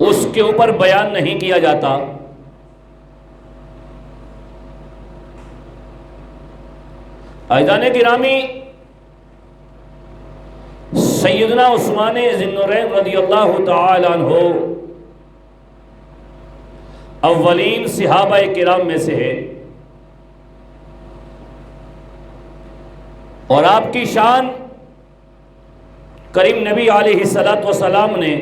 اس کے اوپر بیان نہیں کیا جاتا۔ عزیزان گرامی، سیدنا عثمان ذی النورین رضی اللہ تعالی عنہ اولین صحابہ کرام میں سے ہے، اور آپ کی شان کریم نبی علیہ السلام نے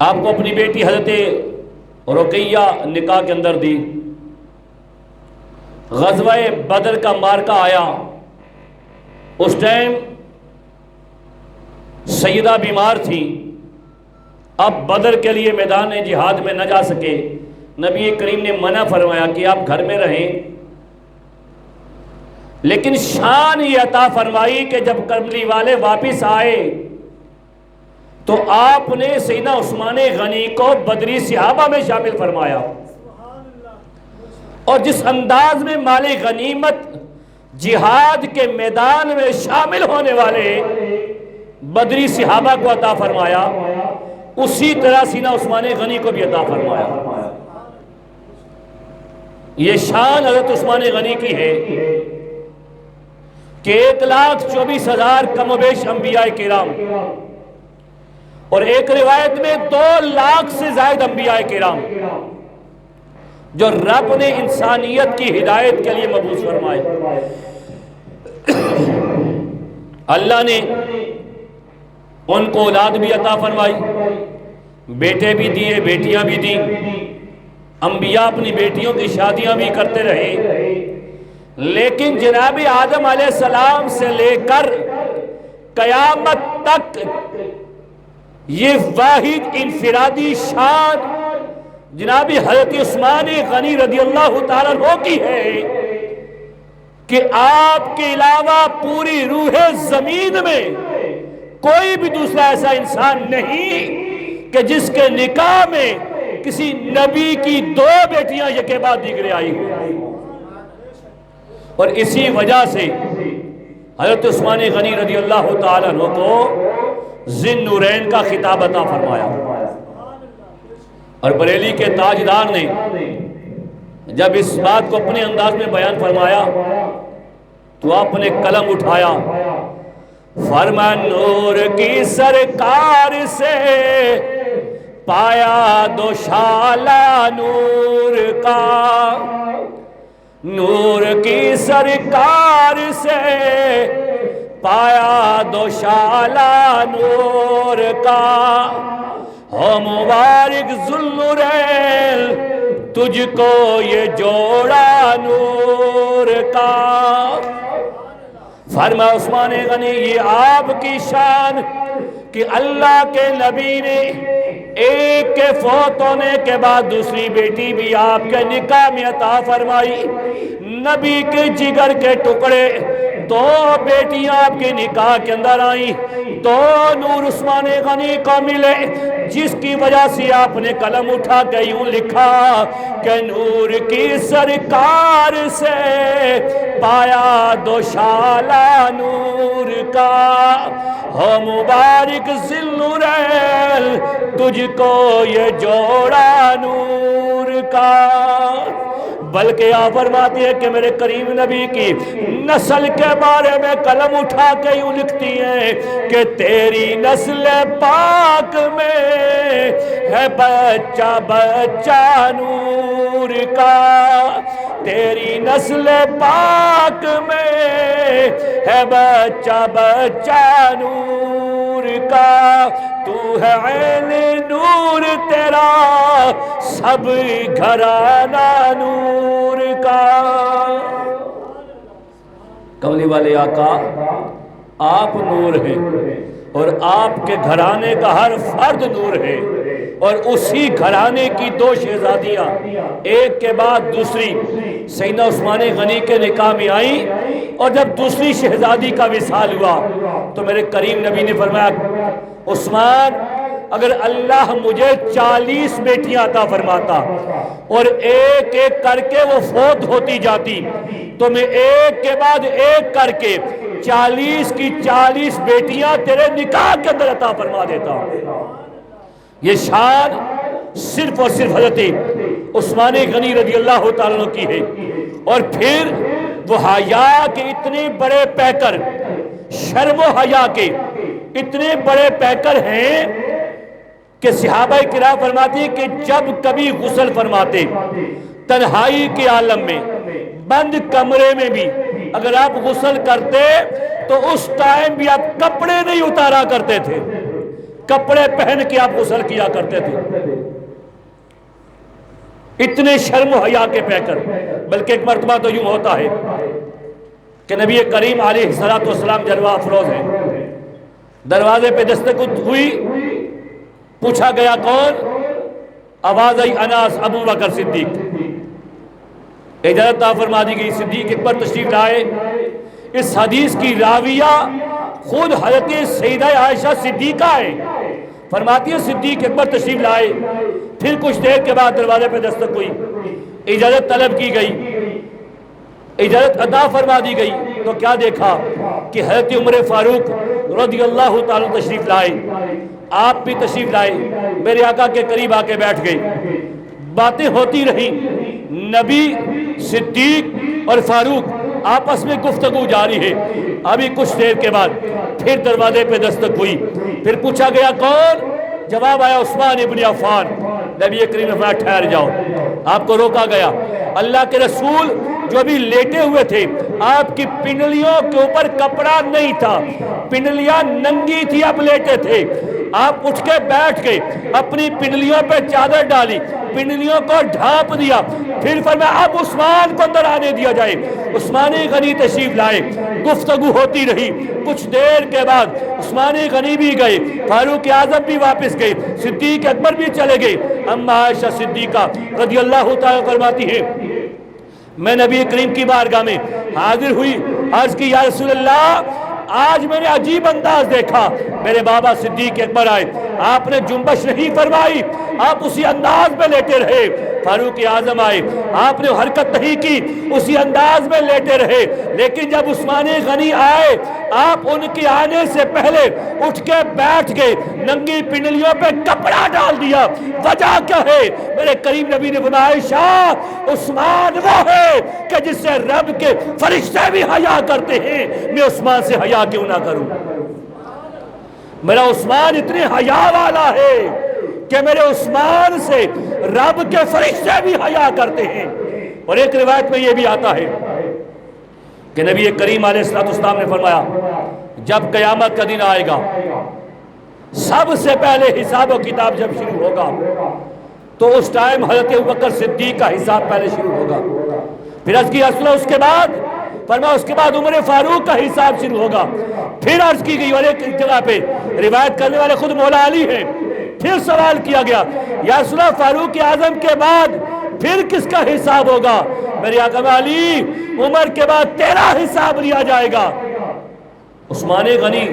آپ کو اپنی بیٹی حضرت رقیہ نکاح کے اندر دی۔ غزوہ بدر کا مارکہ آیا، اس ٹائم سیدہ بیمار تھی، اب بدر کے لیے میدان جہاد میں نہ جا سکے۔ نبی کریم نے منع فرمایا کہ آپ گھر میں رہیں، لیکن شان یہ عطا فرمائی کہ جب کملی والے واپس آئے تو آپ نے سیدنا عثمان غنی کو بدری صحابہ میں شامل فرمایا، اور جس انداز میں مال غنیمت جہاد کے میدان میں شامل ہونے والے بدری صحابہ کو عطا فرمایا، اسی طرح سیدنا عثمان غنی کو بھی عطا فرمایا۔ یہ شان حضرت عثمان غنی کی ہے کہ 1,24,000 کم و بیش انبیاء کرام، اور ایک روایت میں 2 لاکھ سے زائد انبیاء کرام جو رب نے انسانیت کی ہدایت کے لیے مبعوث فرمائے، اللہ نے ان کو اولاد بھی عطا فرمائی، بیٹے بھی دیے، بیٹیاں بھی دیں۔ انبیاء اپنی بیٹیوں کی شادیاں بھی کرتے رہے، لیکن جناب آدم علیہ السلام سے لے کر قیامت تک یہ واحد انفرادی شان جناب حضرت عثمان غنی رضی اللہ تعالیٰ عنہ کی ہے کہ آپ کے علاوہ پوری روح زمین میں کوئی بھی دوسرا ایسا انسان نہیں کہ جس کے نکاح میں کسی نبی کی 2 بیٹیاں یکے بعد دیگرے آئی ہوئی، اور اسی وجہ سے حضرت عثمان غنی رضی اللہ تعالیٰ عنہ کو ذی النورین کا خطاب عطا فرمایا۔ اور بریلی کے تاجدار نے جب اس بات کو اپنے انداز میں بیان فرمایا تو آپ نے قلم اٹھایا، فرمایا نور کی سرکار سے پایا دوشالہ نور کا، نور کی سرکار سے پایا دوشالہ نور کا، ہو مبارک ذو النورین تجھ کو یہ جوڑا نور کا۔ فرمایا عثمان غنی یہ آپ کی شان کہ اللہ کے نبی نے ایک کے فوت ہونے کے بعد دوسری بیٹی بھی آپ کے نکاح میں عطا فرمائی۔ نبی کے جگر کے ٹکڑے 2 بیٹیاں آپ کے نکاح کے اندر آئیں، 2 نور عثمان غنی کو ملے، جس کی وجہ سے آپ نے قلم اٹھا کے یوں لکھا کہ نور کی سرکار سے پایا دوشالہ نور کا، ہو مبارک ذی النورین تجھ کو یہ جوڑا نور کا۔ بلکہ آپ فرماتی ہے کہ میرے کریم نبی کی نسل کے بارے میں قلم اٹھا کے یوں لکھتی ہیں کہ تیری نسل پاک میں ہے بچہ بچہ نور کا، تیری نسل پاک میں ہے بچہ بچہ نور کا، تو ہے عین نور تیرا سب گھرانہ نور کا۔ کملی والے آقا آپ نور ہیں اور آپ کے گھرانے کا ہر فرد نور ہے، اور اسی گھرانے کی 2 شہزادیاں ایک کے بعد دوسری سیدنا عثمان غنی کے نکاح میں آئیں، اور جب دوسری شہزادی کا وصال ہوا تو میرے کریم نبی نے فرمایا عثمان اگر اللہ مجھے 40 بیٹیاں عطا فرماتا اور ایک ایک کر کے وہ فوت ہوتی جاتی تو میں ایک کے بعد ایک کر کے 40 کی 40 بیٹیاں تیرے نکاح کے اندر عطا فرما دیتا ہوں۔ یہ شان صرف اور صرف حضرت عثمان غنی رضی اللہ تعالیٰ عنہ کی ہے۔ اور پھر وہ حیا کے اتنے بڑے پیکر، شرم و حیا کے اتنے بڑے پیکر ہیں کہ صحابہ کرام فرماتے ہیں کہ جب کبھی غسل فرماتے تنہائی کے عالم میں، بند کمرے میں بھی اگر آپ غسل کرتے تو اس ٹائم بھی آپ کپڑے نہیں اتارا کرتے تھے، کپڑے پہن کے آپ غسل کیا کرتے تھے۔ اتنے شرم و حیا کے پیکر۔ بلکہ ایک مرتبہ تو یوں ہوتا ہے کہ نبی کریم علیہ السلام جلوہ افروز ہیں، دروازے پہ دستک ہوئی، پوچھا گیا کون؟ آواز آئی اناس ابو بکر صدیق۔ اجازت عطا فرما دی گئی، صدیق اکبر تشریف لائے۔ اس حدیث کی راویہ خود حضرت سیدہ عائشہ صدیقہ ہے، فرماتی ہے صدیق اکبر تشریف لائے، پھر کچھ دیر کے بعد دروازے پہ دستک ہوئی، اجازت طلب کی گئی، اجازت عطا فرما دی گئی تو کیا دیکھا کہ حضرت عمر فاروق رضی اللہ تعالیٰ تشریف لائے، آپ بھی تشریف لائے، میرے آقا کے قریب آ کے بیٹھ گئے، باتیں ہوتی رہی، نبی، صدیق اور فاروق آپس میں گفتگو جاری ہے۔ ابھی کچھ دیر کے بعد پھر دروازے پہ دستک ہوئی، پھر پوچھا گیا کون؟ جواب آیا عثمان ابن عفان۔ نبی کریم نے فرمایا ٹھہر جاؤ، آپ کو روکا گیا۔ اللہ کے رسول جو ابھی لیٹے ہوئے تھے، آپ کی پنڈلیوں کے اوپر کپڑا نہیں تھا، پنڈلیاں ننگی تھی، آپ لیٹے تھے، آپ اٹھ کے بیٹھ گئے، اپنی پنڈلیوں پہ چادر ڈالی، پنڈلیوں کو ڈھانپ دیا، پھر فرمایا اب عثمان کو اندر آنے دیا جائے۔ عثمان غنی تشریف لائے، گفتگو ہوتی رہی، کچھ دیر کے بعد عثمان غنی بھی گئے، فاروق اعظم بھی واپس گئے، صدیق اکبر بھی چلے گئے۔ اما عائشہ صدیقہ رضی اللہ تعالیٰ فرماتی ہے میں نبی کریم کی بارگاہ میں حاضر ہوئی، عرض کی یا رسول اللہ آج میں نے عجیب انداز دیکھا۔ میرے بابا صدیق اکبر آئے، آپ نے جنبش نہیں فرمائی، آپ اسی انداز میں لیٹے رہے۔ فاروق اعظم آئے، آپ نے حرکت نہیں کی، اسی انداز میں لیٹے رہے۔ لیکن جب عثمان غنی آئے، آپ ان کے آنے سے پہلے اٹھ کے بیٹھ گئے، ننگی پنڈلیوں پہ کپڑا ڈال دیا۔ وجہ کیا ہے؟ میرے کریم نبی نے فرمایا عائشہ عثمان وہ ہے کہ جس سے رب کے فرشتے بھی حیا کرتے ہیں، میں عثمان سے حیا کیوں نہ کروں؟ میرا عثمان اتنے حیا والا ہے کہ میرے عثمان سے رب کے فرشتے بھی حیا کرتے ہیں۔ اور ایک روایت میں یہ بھی آتا ہے کہ نبی کریم علیہ السلام نے فرمایا جب قیامت کا دن آئے گا، سب سے پہلے حساب و کتاب جب شروع ہوگا تو اس ٹائم حضرت ابوبکر صدیق کا حساب پہلے شروع ہوگا، پھر عرض کی رسول اس کے بعد فرمایا اس کے بعد عمر فاروق کا حساب شروع ہوگا، پھر عرض کی گئی، اور ایک جگہ پہ روایت کرنے والے خود مولا علی ہیں، پھر سوال کیا گیا یا رسول اللہ فاروق اعظم کے بعد پھر کس کا حساب ہوگا؟ میرے آقا علی عمر کے بعد تیرا حساب لیا جائے گا۔ عثمان غنی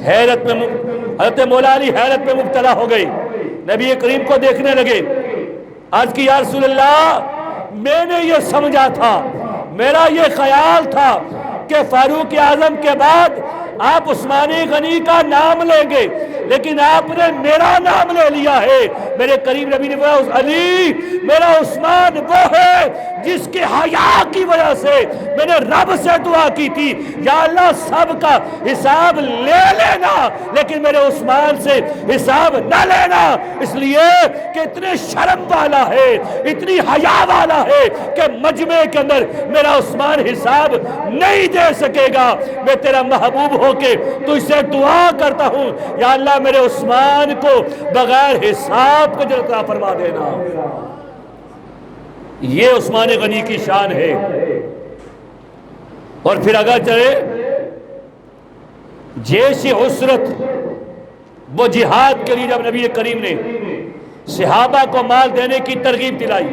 حیرت میں، حضرت مولا علی حیرت میں مبتلا ہو گئی، نبی کریم کو دیکھنے لگے، عرض کی یا رسول اللہ میں نے یہ سمجھا تھا، میرا یہ خیال تھا کہ فاروق اعظم کے بعد آپ عثمان غنی کا نام لیں گے، لیکن آپ نے میرا نام لے لیا ہے۔ میرے کریم نبی نے فرمایا علی میرا عثمان وہ ہے جس کے حیا کی وجہ سے میں نے رب سے دعا کی تھی یا اللہ سب کا حساب لے لینا لیکن میرے عثمان سے حساب نہ لینا، اس لیے کہ اتنے شرم والا ہے، اتنی حیا والا ہے کہ مجمع کے اندر میرا عثمان حساب نہیں دے سکے گا۔ میں تیرا محبوب ہو کے تو اسے دعا کرتا ہوں یا اللہ میرے عثمان کو بغیر حساب کے جنت عطا فرما دینا۔ یہ عثمان غنی کی شان ہے۔ اور پھر اگر چلے جیش عسرت، وہ جہاد کے لیے جب نبی کریم نے صحابہ کو مال دینے کی ترغیب دلائی،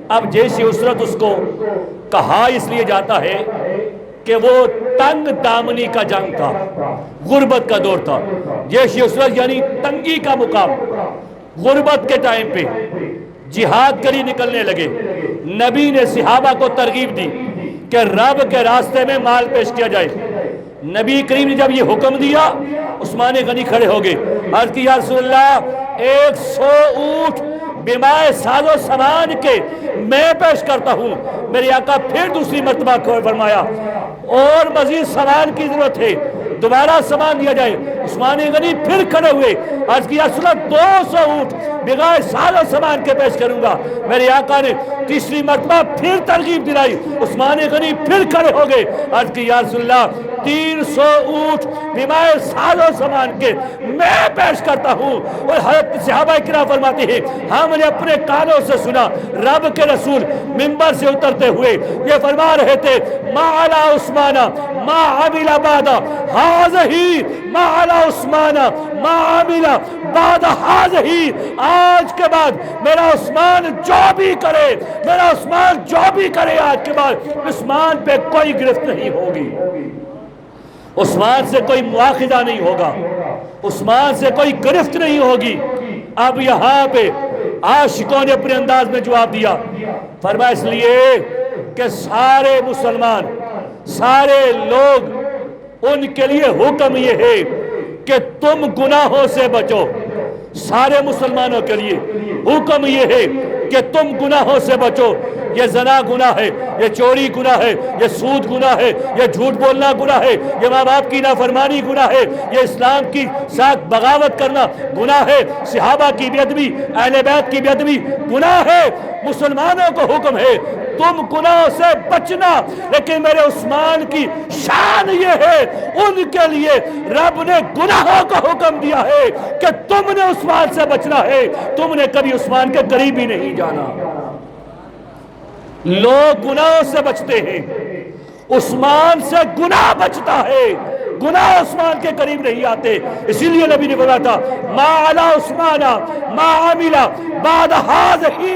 اب جیش عسرت اس کو کہا اس لیے جاتا ہے کہ وہ تنگ دامنی کا جنگ تھا، غربت کا دور تھا۔ جیش عسرت یعنی تنگی کا مقام، غربت کے ٹائم پہ جہاد کے لیے نکلنے لگے۔ نبی نے صحابہ کو ترغیب دی کہ رب کے راستے میں مال پیش کیا جائے۔ نبی کریم نے جب یہ حکم دیا عثمان غنی کھڑے ہو گئے، عرض کی یا رسول اللہ 100 اونٹ بیمائے ساز و سامان کے میں پیش کرتا ہوں۔ میرے آقا پھر دوسری مرتبہ کھڑے فرمایا اور مزید سامان کی ضرورت ہے، دوبارہ سامان دیا جائے۔ عثمان غنی پھر کھڑے ہوئے، عرض کیا رسول اللہ 200 اونٹ بغیر ساز و سامان کے پیش کروں گا۔ میرے آقا نے تیسری مرتبہ پھر ترغیب دلائی، عثمان غنی پھر کھڑے ہو گئے، عرض کی یا رسول اللہ 300 اونٹ بغیر ساز و سامان کے میں پیش کرتا ہوں۔ اور حضرت صحابہ کرام فرماتے ہیں ہم نے اپنے کانوں سے سنا رب کے رسول منبر سے اترتے ہوئے یہ فرما رہے تھے ما علی عثمان ما عمل بعد هذه ما علی عثمان ما عمل بعد هذه، آج کے بعد میرا عثمان جو بھی کرے، میرا عثمان جو بھی کرے، آج کے بعد عثمان پہ کوئی گرفت نہیں ہوگی، عثمان سے کوئی مواخذہ نہیں ہوگا، عثمان سے کوئی گرفت نہیں ہوگی۔ اب یہاں پہ عاشقوں نے اپنے انداز میں جواب دیا، فرمایا اس لیے کہ سارے مسلمان، سارے لوگ، ان کے لیے حکم یہ ہے کہ تم گناہوں سے بچو۔ سارے مسلمانوں کے لیے حکم یہ ہے کہ تم گناہوں سے بچو۔ یہ زنا گناہ ہے، یہ چوری گناہ ہے، یہ سود گناہ ہے، یہ جھوٹ بولنا گناہ ہے، یہ ماں باپ کی نافرمانی گناہ ہے، یہ اسلام کی ساتھ بغاوت کرنا گناہ ہے، صحابہ کی بے ادبی، اہل بیت کی بے ادبی گناہ ہے۔ مسلمانوں کو حکم ہے تم گناہوں سے بچنا، لیکن میرے عثمان کی شان یہ ہے ان کے لیے رب نے گناہوں کا حکم دیا ہے کہ تم نے عثمان سے بچنا ہے، تم نے کبھی عثمان کے قریب ہی نہیں جانا۔ لوگ گناہوں سے بچتے ہیں، عثمان سے گناہ بچتا ہے، گناہ عثمان کے قریب نہیں آتے۔ اسی لیے نبی نے بولا تھا ما علی عثمان ما عمل بعد هذه،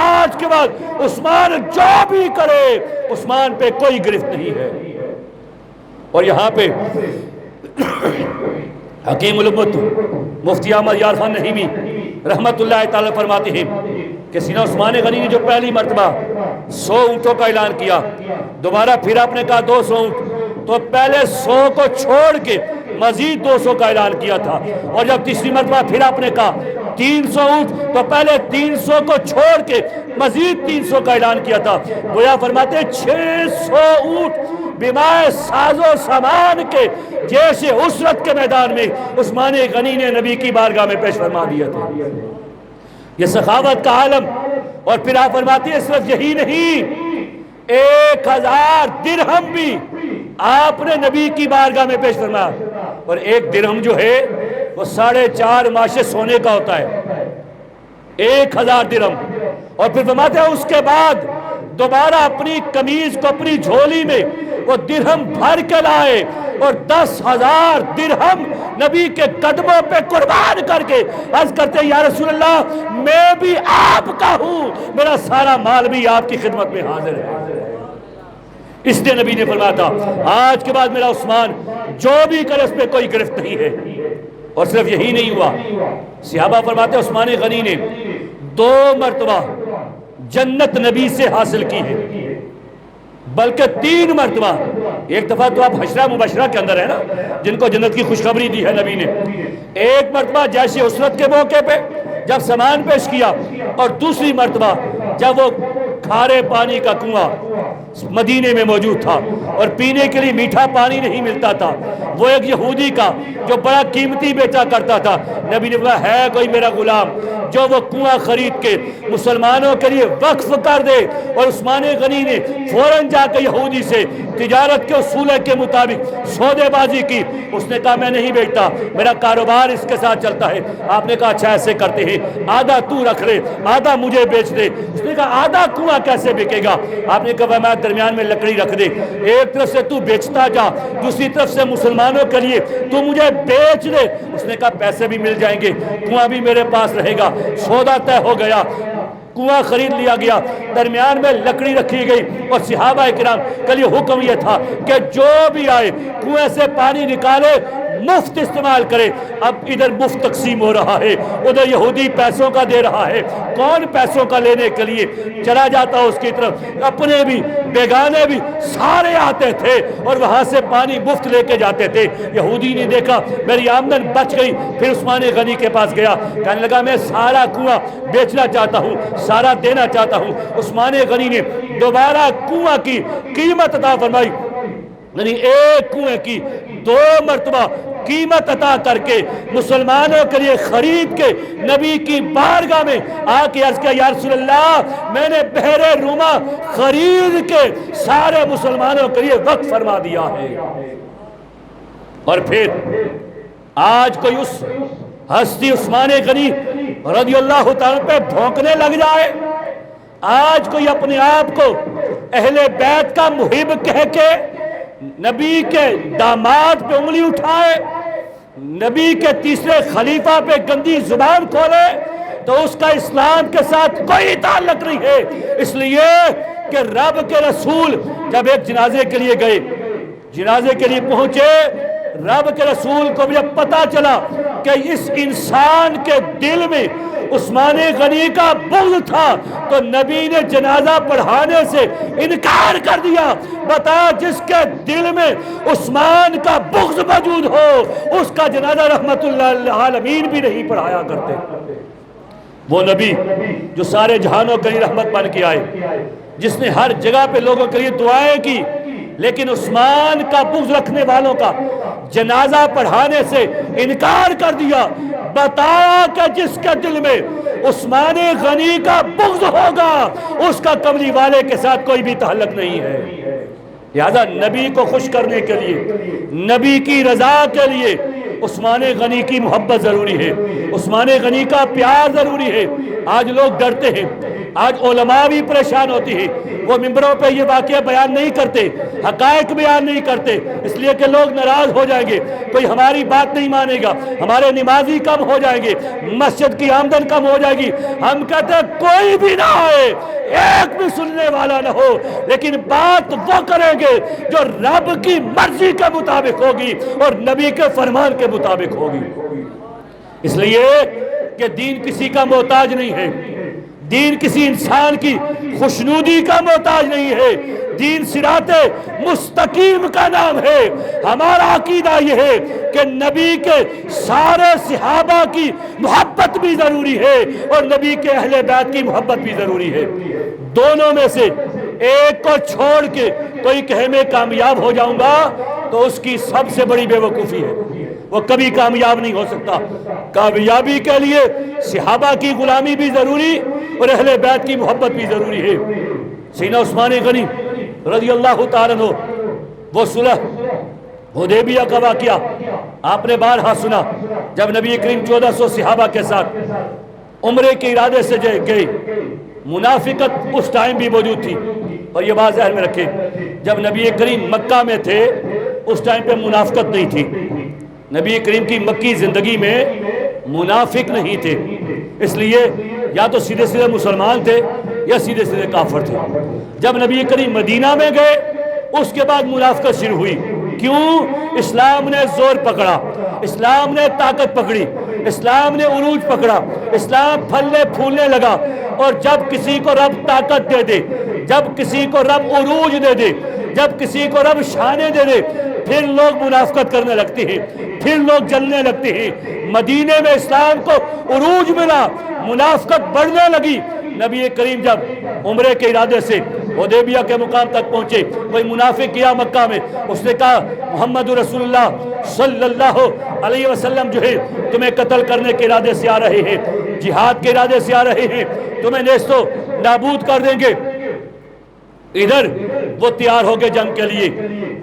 آج کے بعد عثمان جو بھی کرے عثمان پہ کوئی گرفت نہیں ہے۔ اور یہاں پہ حکیم الامت مفتی احمد یار خان نحیمی رحمت اللہ تعالی فرماتے ہیں کہ سیدنا عثمان غنی نے جو پہلی مرتبہ 100 اونٹوں کا اعلان کیا، دوبارہ پھر آپ نے کہا 200 اونٹ، تو پہلے 100 کو چھوڑ کے مزید 200 کا اعلان کیا تھا، اور جب تیسری مرتبہ پھر آپ نے کہا 300 اونٹ، تو پہلے 300 کو چھوڑ کے مزید 300 کا اعلان کیا تھا۔ گویا فرماتے ہیں 600 اونٹ بیمائے ساز و سامان کے جیسے اسرت کے میدان میں عثمان غنی نے نبی کی بارگاہ میں پیش فرما دیا تھا۔ یہ سخاوت کا عالم۔ اور پھر آپ فرماتی ہیں صرف یہی نہیں، 1000 درہم بھی آپ نے نبی کی بارگاہ میں پیش فرمایا، اور 1 درہم جو ہے وہ 4.5 ماشے سونے کا ہوتا ہے، 1000 درہم۔ اور پھر فرماتے ہیں اس کے بعد دوبارہ اپنی قمیض کو اپنی جھولی میں وہ درہم بھر کے لائے، اور 10,000 درہم نبی کے قدموں پہ قربان کر کے عرض کرتے یا رسول اللہ میں بھی آپ کا ہوں، میرا سارا مال بھی آپ کی خدمت میں حاضر ہے۔ اس نے نبی نے فرمایا تھا آج کے بعد میرا عثمان جو بھی کرے اس پہ کوئی گرفت نہیں ہے۔ اور صرف یہی نہیں ہوا، صحابہ فرماتے ہیں عثمان غنی نے 2 مرتبہ جنت نبی سے حاصل کی ہے، بلکہ 3 مرتبہ۔ ایک دفعہ تو آپ حشرہ مبشرہ کے اندر ہے نا، جن کو جنت کی خوشخبری دی ہے نبی نے۔ ایک مرتبہ جیسے اسرت کے موقع پہ جب سامان پیش کیا، اور دوسری مرتبہ جب وہ کھارے پانی کا کنواں مدینے میں موجود تھا اور پینے کے لیے میٹھا پانی نہیں ملتا تھا، وہ ایک یہودی کا جو بڑا قیمتی بیچا کرتا تھا، نبی نے کہا ہے کوئی میرا غلام جو وہ کنواں خرید کے مسلمانوں کے لیے وقف کر دے۔ اور عثمان غنی نے فوراً جا کے یہودی سے تجارت کے اصول کے مطابق سودے بازی کی۔ اس نے کہا میں نہیں بیچتا، میرا کاروبار اس کے ساتھ چلتا ہے۔ آپ نے کہا اچھا ایسے کرتے ہیں آدھا تو رکھ لے آدھا مجھے بیچ دے۔ اس نے کہا آدھا کنواں کیسے بکے گا؟ آپ نے کہا میں درمیان میں لکڑی رکھ دے، ایک طرف سے تو بیچتا جا، دوسری طرف سے مسلمانوں کے لیے تو مجھے بیچ دے۔ اس نے کہا پیسے بھی مل جائیں گے، کنواں بھی میرے پاس رہے گا۔ سودا طے ہو گیا، کنواں خرید لیا گیا، درمیان میں لکڑی رکھی گئی، اور صحابہ کرام کے لیے حکم یہ تھا کہ جو بھی آئے کنویں سے پانی نکالے مفت استعمال کرے. اب ادھر مفت تقسیم ہو رہا ہے, ادھر یہودی پیسوں کا دے رہا ہے. کون پیسوں کا لینے کے لیے چلا جاتا اس کی طرف, اپنے بھی بیگانے بھی سارے آتے تھے اور وہاں سے پانی مفت لے کے جاتے تھے. یہودی نے دیکھا میری آمدن بچ گئی, پھر عثمان غنی کے پاس گیا, کہنے لگا میں سارا کنواں بیچنا چاہتا ہوں, سارا دینا چاہتا ہوں. عثمان غنی نے دوبارہ کنواں کی قیمت عطا فرمائی, یعنی ایک کنویں کی 2 مرتبہ قیمت عطا کر کے مسلمانوں کے لیے خرید کے نبی کی بارگاہ میں آ کے عرض کیا یا رسول اللہ میں نے بحر روما خرید کے سارے مسلمانوں کے لیے وقف فرما دیا ہے. اور پھر آج کوئی اس ہستی عثمان غنی رضی اللہ تعالیٰ پہ بھونکنے لگ جائے, آج کوئی اپنے آپ کو اہل بیت کا محب کہہ کے نبی کے داماد پہ انگلی اٹھائے, نبی کے تیسرے خلیفہ پہ گندی زبان کھولے, تو اس کا اسلام کے ساتھ کوئی تعلق نہیں ہے. اس لیے کہ رب کے رسول جب ایک جنازے کے لیے گئے, جنازے کے لیے پہنچے, رب کے رسول کو بھی جب پتا چلا کہ اس انسان کے دل میں عثمان غنی کا بغض تھا, تو نبی نے جنازہ پڑھانے سے انکار کر دیا. بتا جس کے دل میں عثمان کا بغض موجود ہو اس کا جنازہ رحمت اللہ للعالمین بھی نہیں پڑھایا کرتے. وہ نبی جو سارے جہانوں کے لیے رحمت بن کے آئے, جس نے ہر جگہ پہ لوگوں کے لیے دعائیں کی, لیکن عثمان کا بغض رکھنے والوں کا جنازہ پڑھانے سے انکار کر دیا. بتایا کہ جس کے دل میں عثمان غنی کا بغض ہوگا اس کا قبلی والے کے ساتھ کوئی بھی تعلق نہیں ہے. لہذا نبی کو خوش کرنے کے لیے, نبی کی رضا کے لیے عثمان غنی کی محبت ضروری ہے, عثمان غنی کا پیار ضروری ہے. آج لوگ ڈرتے ہیں, آج علماء بھی پریشان ہوتی ہے, وہ ممبروں پہ یہ واقعہ بیان نہیں کرتے, حقائق بیان نہیں کرتے, اس لیے کہ لوگ ناراض ہو جائیں گے, کوئی ہماری بات نہیں مانے گا, ہمارے نمازی کم ہو جائیں گے, مسجد کی آمدن کم ہو جائے گی. ہم کہتے ہیں کوئی بھی نہ آئے, ایک بھی سننے والا نہ ہو, لیکن بات وہ کریں گے جو رب کی مرضی کے مطابق ہوگی اور نبی کے فرمان کے مطابق ہوگی. اس لیے کہ دین کسی کا محتاج نہیں ہے, دین کسی انسان کی خوشنودی کا محتاج نہیں ہے, دین صراط مستقیم کا نام ہے. ہمارا عقیدہ یہ ہے کہ نبی کے سارے صحابہ کی محبت بھی ضروری ہے اور نبی کے اہل بیت کی محبت بھی ضروری ہے. دونوں میں سے ایک کو چھوڑ کے کوئی کہے میں کامیاب ہو جاؤں گا تو اس کی سب سے بڑی بے وقوفی ہے, وہ کبھی کامیاب نہیں ہو سکتا. کامیابی کے لیے صحابہ کی غلامی بھی ضروری اور اہل بیت کی محبت بھی ضروری ہے. سیدنا عثمان غنی رضی اللہ تعالیٰ عنہ, وہ صلح حدیبیہ کا واقعہ آپ نے بارہا سنا, جب نبی کریم 1400 صحابہ کے ساتھ عمرے کے ارادے سے گئے, منافقت اس ٹائم بھی موجود تھی. اور یہ بات ذہن میں رکھیں, جب نبی کریم مکہ میں تھے اس ٹائم پہ منافقت نہیں تھی. نبی کریم کی مکی زندگی میں منافق نہیں تھے, اس لیے یا تو سیدھے سیدھے مسلمان تھے یا سیدھے سیدھے کافر تھے. جب نبی کریم مدینہ میں گئے اس کے بعد منافقت شروع ہوئی. کیوں؟ اسلام نے زور پکڑا, اسلام نے طاقت پکڑی, اسلام نے عروج پکڑا, اسلام پھلنے پھولنے لگا. اور جب کسی کو رب طاقت دے دے, جب کسی کو رب عروج دے دے, جب کسی کو رب شانے دے دے, پھر لوگ منافقت کرنے لگتے ہیں, پھر لوگ جلنے لگتے ہیں. مدینے میں اسلام کو عروج ملا, منافقت بڑھنے لگی. نبی کریم جب عمرے کے ارادے سے حدیبیہ کے مقام تک پہنچے, کوئی منافق کیا مکہ میں, اس نے کہا محمد رسول اللہ صلی اللہ علیہ وسلم جو ہے تمہیں قتل کرنے کے ارادے سے آ رہے ہیں, جہاد کے ارادے سے آ رہے ہیں, تمہیں نیست و نابود کر دیں گے. ادھر وہ تیار ہو گئے جنگ کے لیے.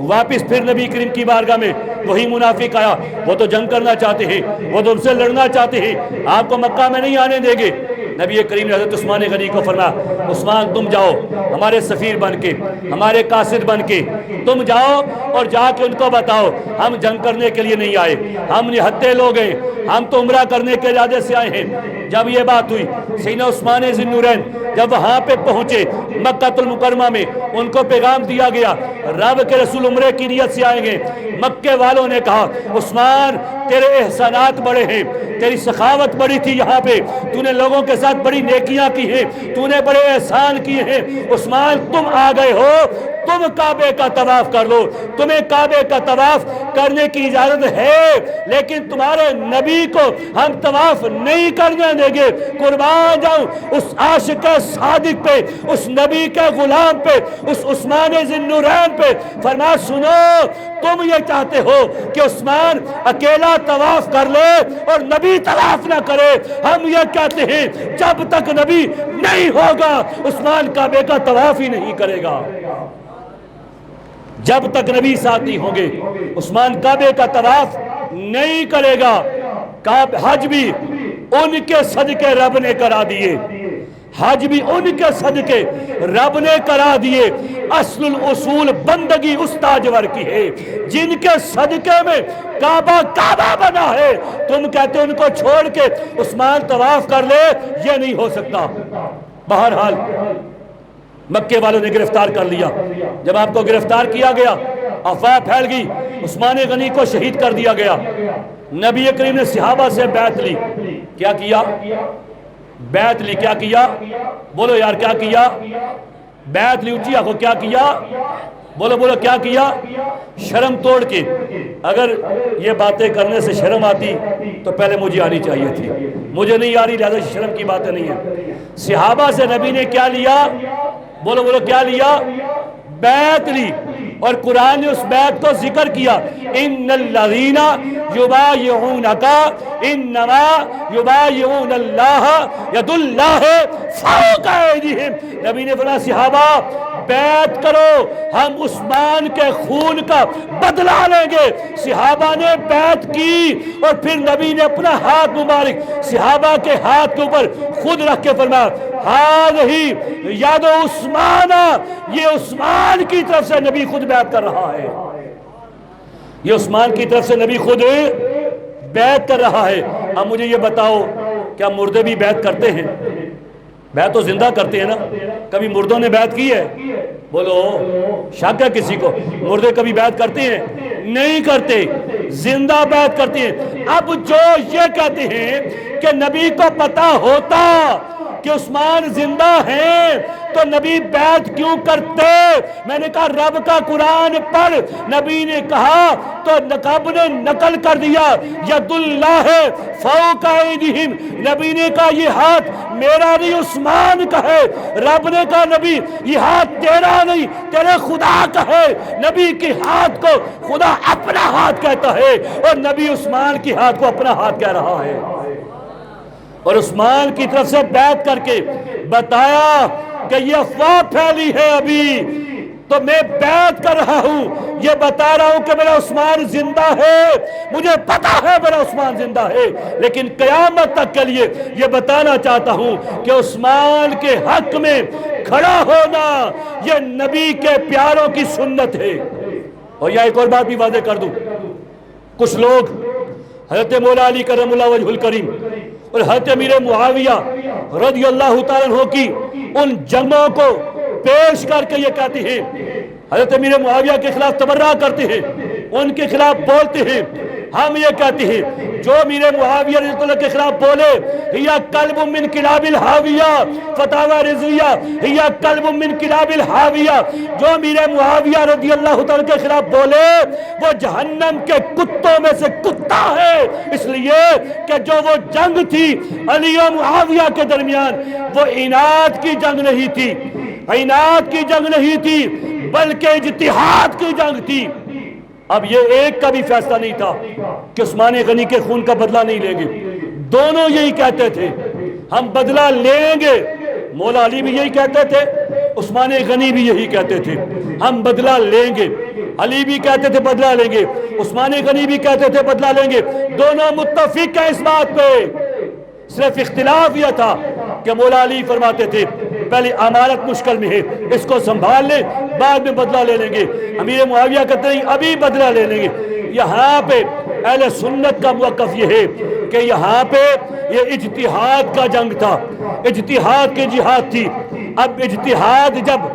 واپس پھر نبی کریم کی بارگاہ میں وہی منافق آیا, وہ تو جنگ کرنا چاہتے ہیں, وہ تو ان سے لڑنا چاہتے ہیں, آپ کو مکہ میں نہیں آنے دیں گے. نبی کریم نے حضرت عثمان غنی کو فرمایا عثمان تم جاؤ ہمارے سفیر بن کے, ہمارے قاصد بن کے, تم جاؤ اور جا کے ان کو بتاؤ ہم جنگ کرنے کے لیے نہیں آئے, ہم نہتے لوگ ہیں, ہم تو عمرہ کرنے کے ارادے سے آئے ہیں. جب یہ بات ہوئی سیدنا عثمان ذی النورین جب وہاں پہ پہنچے مکہ المکرمہ میں, ان کو پیغام دیا گیا رب کے رسول عمرے کی نیت سے آئیں گے, مکے والوں نے کہا عثمان تیرے احسانات بڑے ہیں، تیری سخاوت بڑی تھی، یہاں پہ تو نے لوگوں کے ساتھ بڑی نیکیاں کی ہیں، تو نے بڑے احسان کیے ہیں، عثمان تم آ گئے ہو، تم کعبے کا طواف کر لو، تمہیں کعبے کا طواف کرنے کی اجازت ہے، لیکن تمہارے نبی کو ہم طواف نہیں کرنے دیں گے۔ قربان جاؤں اس عاشق صادق پہ، اس نبی کے غلام پہ، اس عثمان ذی النورین پہ۔ فرمایا سنو، تم یہ چاہتے ہو کہ عثمان اکیلا طواف کر لے اور نبی طواف نہ کرے، ہم یہ کہتے ہیں جب تک نبی نہیں ہوگا عثمان کعبے کا طواف ہی نہیں کرے گا۔ جب تک نبی ساتھ نہیں ہوں گے عثمان کعبے کا طواف نہیں کرے گا۔ حج بھی ان کے صدقے رب نے کرا دیے، حج بھی ان کے صدقے رب نے کرا دیے۔ اصل الاصول بندگی اس تاجور کی ہے جن کے صدقے میں کعبہ بنا ہے۔ تم کہتے ان کو چھوڑ کے عثمان طواف کر لے، یہ نہیں ہو سکتا۔ بہرحال مکے والوں نے گرفتار کر لیا، جب آپ کو گرفتار کیا گیا افواہ پھیل گئی، عثمان غنی کو شہید کر دیا گیا۔ نبی کریم نے صحابہ سے بیعت لی، کیا کیا؟ بیعت لی، کیا کیا؟ بولو یار کیا کیا؟ بیعت لی، اونچی آنکھوں کیا کیا؟ بولو بولو کیا کیا؟ شرم توڑ کے، اگر یہ باتیں کرنے سے شرم آتی تو پہلے مجھے آنی چاہیے تھی، مجھے نہیں آ رہی، لہذا شرم کی باتیں نہیں ہیں۔ صحابہ سے نبی نے کیا لیا؟ بولو بولو کیا لیا؟ بیعت لی، اور قرآن نے اس بیعت کو ذکر کیا، ان الذین یبایعونک انما یبایعون اللہ ید اللہ فوق ایدیہم۔ نبی نے فرمایا صحابہ بیعت کرو، ہم عثمان کے خون کا بدلہ لیں گے۔ صحابہ نے بیعت کی اور پھر نبی نے اپنا ہاتھ مبارک صحابہ کے ہاتھ کے اوپر خود رکھ کے فرمایا ہذہ ید عثمان، یہ عثمان کی طرف سے نبی خود بیعت کر رہا ہے، یہ عثمان کی طرف سے نبی خود بیعت کر رہا ہے۔ اب مجھے یہ بتاؤ کیا مردے بھی بیعت کرتے ہیں؟ بیعت تو زندہ کرتے ہیں نا، کبھی مردوں نے بیعت کی ہے؟ بولو شک ہے کسی کو؟ مردے کبھی بیعت کرتے ہیں؟ نہیں کرتے، زندہ بیعت کرتے ہیں۔ اب جو یہ کہتے ہیں کہ نبی کو پتا ہوتا کہ عثمان زندہ ہیں تو نبی بیعت کیوں کرتے؟ میں نے کہا رب کا قرآن پڑھ، نبی نے کہا تو رب نے نقل کر دیا ید اللہ فوق ایدیہم، نبی نے کہا یہ ہاتھ میرا نہیں عثمان کا ہے، رب نے کہا نبی یہ ہاتھ تیرا نہیں تیرے خدا کا ہے، نبی کے ہاتھ کو خدا اپنا ہاتھ کہتا ہے اور نبی عثمان کے ہاتھ کو اپنا ہاتھ کہہ رہا ہے۔ اور عثمان کی طرف سے بیعت کر کے بتایا کہ یہ افواہ پھیلی ہے ابھی تو میں بیعت کر رہا ہوں، یہ بتا رہا ہوں کہ میرا عثمان زندہ ہے، مجھے پتا ہے میرا عثمان زندہ ہے، لیکن قیامت تک کے لیے یہ بتانا چاہتا ہوں کہ عثمان کے حق میں کھڑا ہونا یہ نبی کے پیاروں کی سنت ہے۔ اور یہ ایک اور بات بھی واضح کر دوں، کچھ لوگ حضرت مولا علی کرم اللہ وجہ الکریم اور حضرت امیر معاویہ رضی اللہ تعالیٰ عنہ کی ان جنگوں کو پیش کر کے یہ کہتے ہیں، حضرت امیر معاویہ کے خلاف تبرہ کرتے ہیں، ان کے خلاف بولتے ہیں۔ ہم یہ کہتے ہیں جو امیر معاویہ رضی اللہ کے خلاف بولے ہیا کلب من کلاب الحاویہ، فتاوی رضویہ ہیا کلب من کلاب الحاویہ، جو امیر معاویہ رضی اللہ تعالیٰ کے خلاف بولے وہ جہنم کے کتوں میں سے کتا ہے، اس لیے کہ جو وہ جنگ تھی علی و معاویہ کے درمیان وہ عناد کی جنگ نہیں تھی، عناد کی جنگ نہیں تھی بلکہ اجتہاد کی جنگ تھی۔ اب یہ ایک کا بھی فیصلہ نہیں تھا کہ عثمان غنی کے خون کا بدلہ نہیں لیں گے، دونوں یہی کہتے تھے ہم بدلہ لیں گے، مولا علی بھی یہی کہتے تھے، عثمان غنی بھی یہی کہتے تھے ہم بدلہ لیں گے، علی بھی کہتے تھے بدلہ لیں گے، عثمان غنی بھی کہتے تھے بدلہ لیں گے، دونوں متفق ہیں اس بات پہ، صرف اختلاف یہ تھا کہ مولا علی فرماتے تھے پہلے امارت مشکل میں ہے اس کو سنبھال لیں بعد میں بدلہ لے لیں گے، امیر معاویہ کہتے ہیں ابھی بدلہ لے لیں گے۔ یہاں پہ اہل سنت کا موقف یہ ہے کہ یہاں پہ یہ اجتہاد کا جنگ تھا، اجتہاد کی جہاد تھی۔ اب اجتہاد جب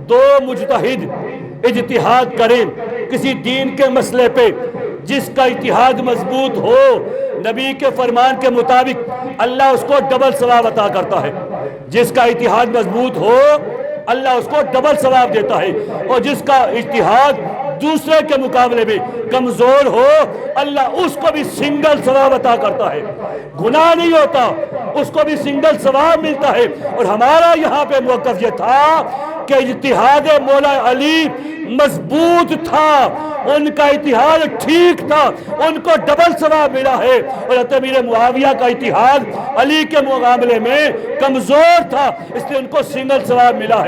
دو مجتہد اجتہاد کریں کسی دین کے مسئلے پہ جس کا اتحاد مضبوط ہو نبی کے فرمان کے مطابق اللہ اس کو ڈبل ثواب عطا کرتا ہے. جس کا اتحاد مضبوط ہو اللہ اس کو ڈبل ثواب دیتا ہے، اور جس کا اتحاد دوسرے کے مقابلے میں کمزور ہو اللہ اس کو بھی سنگل ثواب عطا کرتا ہے. گناہ نہیں ہوتا، اس کو بھی سنگل ثواب ملتا ہے. اور ہمارا یہاں پہ موقف یہ تھا کہ اتحاد مولا علی مضبوط تھا، ان کا اتحاد ٹھیک تھا، ان کو ڈبل ثواب ملا ہے. اور حضرت امیر معاویہ کا اتحاد علی کے مقابلے میں کمزور تھا، اس لیے ان کو سنگل ثواب ملا ہے.